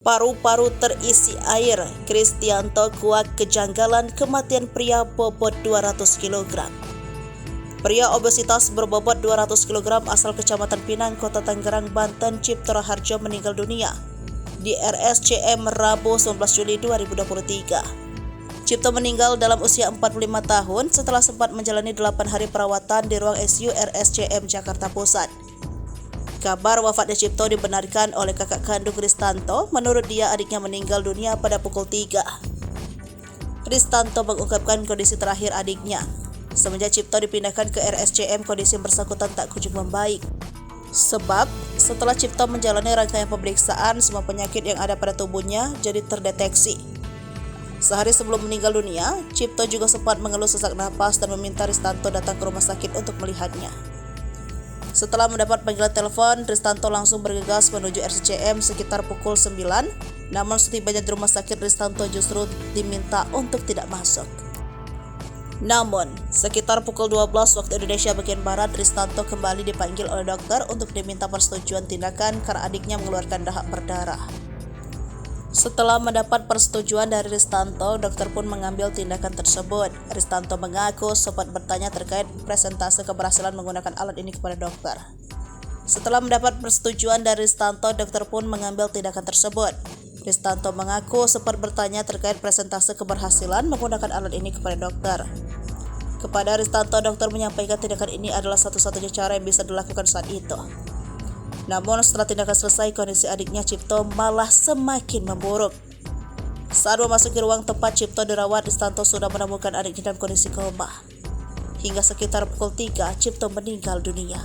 Paru-paru terisi air, Kristianto kuak kejanggalan kematian pria bobot 200 kg. Pria obesitas berbobot 200 kg asal Kecamatan Pinang, Kota Tangerang, Banten, Cipto Raharjo meninggal dunia di RSCM Rabu 19 Juli 2023. Cipto meninggal dalam usia 45 tahun setelah sempat menjalani 8 hari perawatan di ruang ICU RSCM Jakarta Pusat. Kabar wafatnya Cipto dibenarkan oleh kakak kandung Kristanto. Menurut dia, adiknya meninggal dunia pada pukul 3. Kristanto mengungkapkan kondisi terakhir adiknya. Semenjak Cipto dipindahkan ke RSCM, kondisi bersangkutan tak kunjung membaik. Sebab, setelah Cipto menjalani rangkaian pemeriksaan, semua penyakit yang ada pada tubuhnya jadi terdeteksi. Sehari sebelum meninggal dunia, Cipto juga sempat mengeluh sesak napas dan meminta Kristanto datang ke rumah sakit untuk melihatnya. Setelah mendapat panggilan telepon, Kristanto langsung bergegas menuju RSCM sekitar pukul 9. Namun setibanya di rumah sakit, Kristanto justru diminta untuk tidak masuk. Namun, sekitar pukul 12 waktu Indonesia bagian Barat, Kristanto kembali dipanggil oleh dokter untuk diminta persetujuan tindakan karena adiknya mengeluarkan dahak berdarah. Setelah mendapat persetujuan dari Kristanto, dokter pun mengambil tindakan tersebut. Kristanto mengaku sempat bertanya terkait presentase keberhasilan menggunakan alat ini kepada dokter. Setelah mendapat persetujuan dari Kristanto, dokter pun mengambil tindakan tersebut. Kristanto mengaku sempat bertanya terkait presentase keberhasilan menggunakan alat ini kepada dokter. Kepada Kristanto, dokter menyampaikan tindakan ini adalah satu-satunya cara yang bisa dilakukan saat itu. Namun setelah tindakan selesai, kondisi adiknya Cipto malah semakin memburuk. Saat memasuki ruang tempat Cipto dirawat, Kristanto sudah menemukan adiknya dalam kondisi koma. Hingga sekitar pukul 3, Cipto meninggal dunia.